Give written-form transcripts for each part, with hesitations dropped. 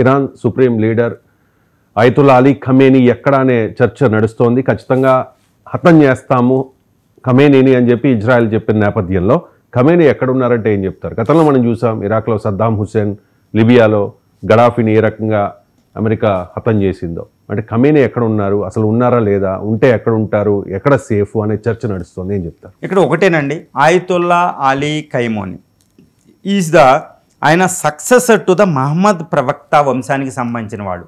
Iran supreme leader Ayatollah Ali Khamenei ఎక్కడ అనే చర్చ నడుస్తోంది. ఖచ్చితంగా హతం చేస్తాము ఖమేనీని అని చెప్పి ఇజ్రాయెల్ చెప్పిన నేపథ్యంలో ఖమేనీ ఎక్కడున్నారంటే ఏం చెప్తారు? గతంలో మనం చూసాం ఇరాక్లో సద్దాం హుస్సేన్, లిబియాలో గడాఫీని ఏ రకంగా అమెరికా హతం చేసిందో. అంటే ఖమేనీ ఎక్కడ ఉన్నారు, అసలు ఉన్నారా లేదా, ఉంటే ఎక్కడ ఉంటారు, ఎక్కడ సేఫ్ అనే చర్చ నడుస్తుంది, ఏం చెప్తారు? ఇక్కడ ఒకటేనండి, అయతుల్లా అలీ ఖమేనీ ఈజ్ ఆయన సక్సెసర్ టు ద మహమ్మద్ ప్రవక్త వంశానికి సంబంధించిన వాడు.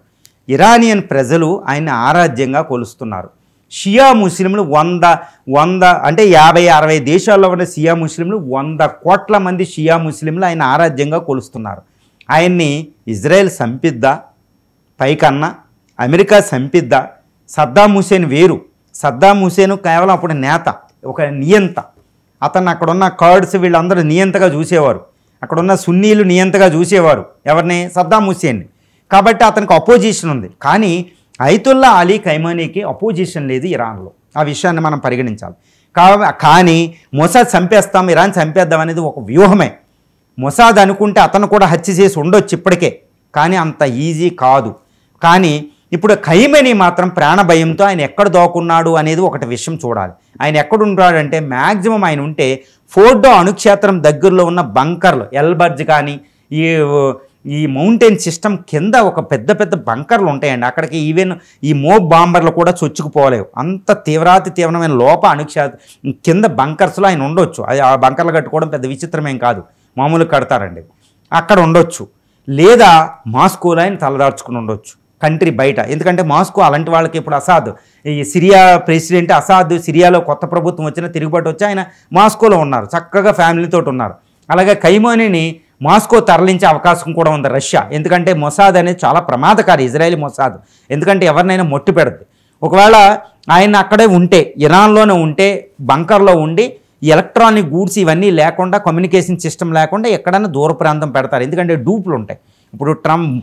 ఇరానియన్ ప్రజలు ఆయన ఆరాధ్యంగా కొలుస్తున్నారు. షియా ముస్లింలు 100 అంటే 50-60 దేశాల్లో ఉన్న షియా ముస్లింలు 100 కోట్ల మంది షియా ముస్లింలు ఆయన ఆరాధ్యంగా కొలుస్తున్నారు. ఆయన్ని ఇజ్రాయెల్ సంపిద్దా, పైకన్నా అమెరికా సంపిద్దా? సద్దాం హుసేన్ వేరు. సద్దాం హుసేన్ కేవలం అప్పుడు నేత, ఒక నియంత. అతను అక్కడున్న కర్డ్స్ వీళ్ళందరూ నియంతగా చూసేవారు, అక్కడున్న సున్నీలు నియంతగా చూసేవారు ఎవరిని? సద్దాం హుసేన్ని. కాబట్టి అతనికి అపోజిషన్ ఉంది. కానీ అయతుల్లా అలీ ఖమేనీకి అపోజిషన్ లేదు ఇరాన్లో. ఆ విషయాన్ని మనం పరిగణించాలి. కానీ మొసాద్ చంపేస్తాం, ఇరాన్ చంపేద్దాం అనేది ఒక వ్యూహమే. మొసాద్ అనుకుంటే అతను కూడా హత్య చేసి ఉండొచ్చు ఇప్పటికే, కానీ అంత ఈజీ కాదు. కానీ ఇప్పుడు ఖమేనీ మాత్రం ప్రాణభయంతో ఆయన ఎక్కడ దోకున్నాడు అనేది ఒకటి విషయం చూడాలి. ఆయన ఎక్కడుంటాడంటే మ్యాక్సిమం ఆయన ఉంటే ఫోర్డో అణుక్షేత్రం దగ్గరలో ఉన్న బంకర్లు, ఎల్బర్జ్ కానీ ఈ మౌంటైన్ సిస్టమ్ కింద ఒక పెద్ద పెద్ద బంకర్లు ఉంటాయండి. అక్కడికి ఈవెన్ ఈ మోబ్ బాంబర్లు కూడా చొచ్చుకుపోలేవు. అంత తీవ్రమైన లోప అణుక్షేత్రం కింద బంకర్స్లో ఆయన ఉండొచ్చు. అది ఆ బంకర్లు కట్టుకోవడం పెద్ద విచిత్రమేం కాదు, మామూలుగా కడతారండి. అక్కడ ఉండొచ్చు, లేదా మాస్కోలో ఆయన తలదార్చుకుని ఉండొచ్చు, కంట్రీ బయట. ఎందుకంటే మాస్కో అలాంటి వాళ్ళకి ఇప్పుడు అసాద్, ఈ సిరియా ప్రెసిడెంట్ అసాద్, సిరియాలో కొత్త ప్రభుత్వం వచ్చిన తిరుగుబాటు వచ్చి ఆయన మాస్కోలో ఉన్నారు, చక్కగా ఫ్యామిలీతో ఉన్నారు. అలాగే ఖమేనీని మాస్కో తరలించే అవకాశం కూడా ఉంది రష్యా. ఎందుకంటే మొసాద్ అనేది చాలా ప్రమాదకారి, ఇజ్రాయెలీ మొసాద్. ఎందుకంటే ఎవరినైనా మొట్టి పెడుతుంది. ఒకవేళ ఆయన అక్కడే ఉంటే, ఇరాన్లోనే ఉంటే, బంకర్లో ఉండి ఎలక్ట్రానిక్ గూడ్స్ ఇవన్నీ లేకుండా, కమ్యూనికేషన్ సిస్టమ్ లేకుండా ఎక్కడైనా దూర ప్రాంతం పెడతారు. ఎందుకంటే డూపులు ఉంటాయి. ఇప్పుడు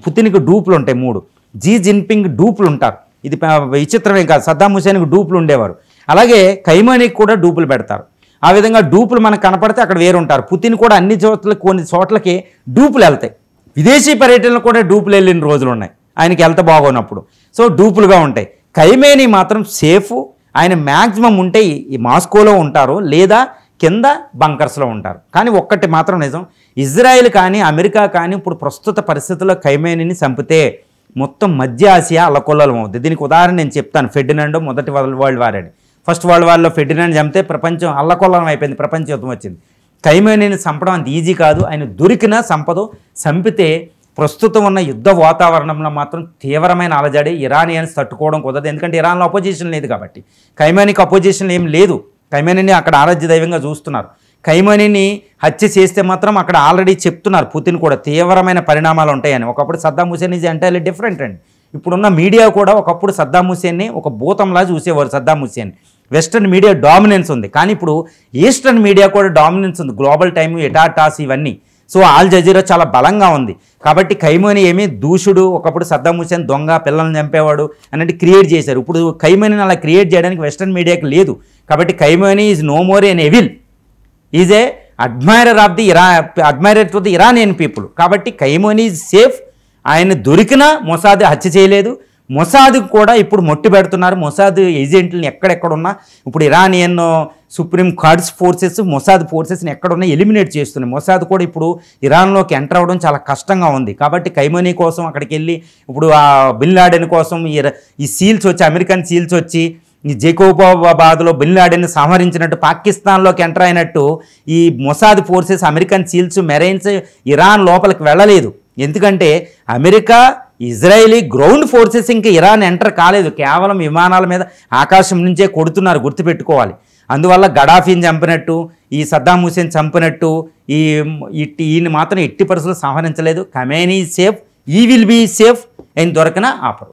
పుతిన్కి డూపులు ఉంటాయి 3, జీ జిన్పింగ్ డూపులు ఉంటారు. ఇది విచిత్రమే కాదు, సద్దాం హుసేన్కి డూపులు ఉండేవారు. అలాగే ఖమేనీకి కూడా డూపులు పెడతారు. ఆ విధంగా డూపులు మనకు కనపడితే అక్కడ వేరు ఉంటారు. పుతిన్ కూడా అన్ని చోట్లకి, కొన్ని చోట్లకి డూపులు వెళ్తాయి. విదేశీ పర్యటనలు కూడా డూపులు వెళ్ళిన రోజులు ఉన్నాయి ఆయనకి వెళ్తే బాగోనప్పుడు. సో డూపులుగా ఉంటాయి. ఖమేనీ మాత్రం సేఫ్. ఆయన మ్యాక్సిమం ఉంటే ఈ మాస్కోలో ఉంటారు, లేదా కింద బంకర్స్లో ఉంటారు. కానీ ఒక్కటి మాత్రం నిజం, ఇజ్రాయెల్ కానీ అమెరికా కానీ ఇప్పుడు ప్రస్తుత పరిస్థితుల్లో ఖమేనీని చంపితే మొత్తం మధ్య ఆసియా అల్లకొల్లం అవుతుంది. దీనికి ఉదాహరణ నేను చెప్తాను. ఫెర్డినాండో మొదటి వరల్డ్ వార్ అని. ఫస్ట్ వరల్డ్ వార్లో ఫెర్డినాండ్ చంపితే ప్రపంచం అల్లకొల్లం అయిపోయింది, ప్రపంచ యుద్ధం వచ్చింది. ఖమేనీని చంపడం అంత ఈజీ కాదు. ఆయన దొరికినా సంపద చంపితే ప్రస్తుతం ఉన్న యుద్ధ వాతావరణంలో మాత్రం తీవ్రమైన అలజడి, ఇరానియన్స్ తట్టుకోవడం కుదరదు. ఎందుకంటే ఇరాన్లో అపోజిషన్ లేదు కాబట్టి. ఖమేనీకి అపోజిషన్ ఏం లేదు. ఖమేనీని అక్కడ ఆరాధ్య దైవంగా చూస్తున్నారు. ఖమేనీని హత్య చేస్తే మాత్రం అక్కడ ఆల్రెడీ చెప్తున్నారు పుతిన్ కూడా తీవ్రమైన పరిణామాలు ఉంటాయని. ఒకప్పుడు Saddam Hussein is entirely different అండి. ఇప్పుడున్న మీడియా కూడా ఒకప్పుడు సద్దాం హుసేన్ని ఒక భూతంలా చూసేవారు. Saddam Hussein western media dominance ఉంది, కానీ ఇప్పుడు ఈస్టర్న్ మీడియా కూడా డామినెన్స్ ఉంది. గ్లోబల్ టైమ్, ఎటాటాస్ ఇవన్నీ. సో ఆల్ జజీరా చాలా బలంగా ఉంది. కాబట్టి ఖమేనీ ఏమీ దూషుడు, ఒకప్పుడు సద్దాం హుసేన్ దొంగ, పిల్లల్ని చంపేవాడు అన్నట్టు క్రియేట్ చేశారు. ఇప్పుడు ఖమేనీని అలా క్రియేట్ చేయడానికి వెస్టర్న్ మీడియాకి లేదు. కాబట్టి Khamenei is no more an evil, is a admirer of the admirer to the Iranian people. కాబట్టి ఖమేనీ ఈజ్ సేఫ్. ఆయన దొరికినా మొసాద్ హత్య చేయలేదు. మొసాద్ కూడా ఇప్పుడు మొట్టి పెడుతున్నారు. మొసాద్ ఏజెంట్లను ఎక్కడెక్కడున్నా ఇప్పుడు Iranian supreme guards forces Mossad ఫోర్సెస్ని ఎక్కడున్నా ఎలిమినేట్ చేస్తున్నాయి. మొసాద్ కూడా ఇప్పుడు ఇరాన్లోకి ఎంటర్ అవ్వడం చాలా కష్టంగా ఉంది. కాబట్టి ఖమేనీ కోసం అక్కడికి వెళ్ళి ఇప్పుడు ఆ బిన్ లాడెన్ కోసం ఈ సీల్స్ వచ్చి, అమెరికన్ సీల్స్ వచ్చి ఈ జేకోబాబాద్లో బిన్ లాడెన్ సంహరించినట్టు, పాకిస్తాన్లోకి ఎంటర్ అయినట్టు ఈ Mossad forces, American seals, marines Iran లోపలికి వెళ్ళలేదు. ఎందుకంటే అమెరికా, ఇజ్రాయిలీ గ్రౌండ్ ఫోర్సెస్ ఇంకా ఇరాన్ ఎంటర్ కాలేదు. కేవలం విమానాల మీద ఆకాశం నుంచే కొడుతున్నారు, గుర్తుపెట్టుకోవాలి. అందువల్ల గడాఫీని చంపినట్టు, ఈ సద్దాం హుసేన్ చంపినట్టు ఈయన మాత్రం ఎట్టి పరిస్థితుల్లో సంహరించలేదు. ఖమేనీ సేఫ్, ఈ విల్ బీ సేఫ్. ఆయన దొరకన ఆపరు.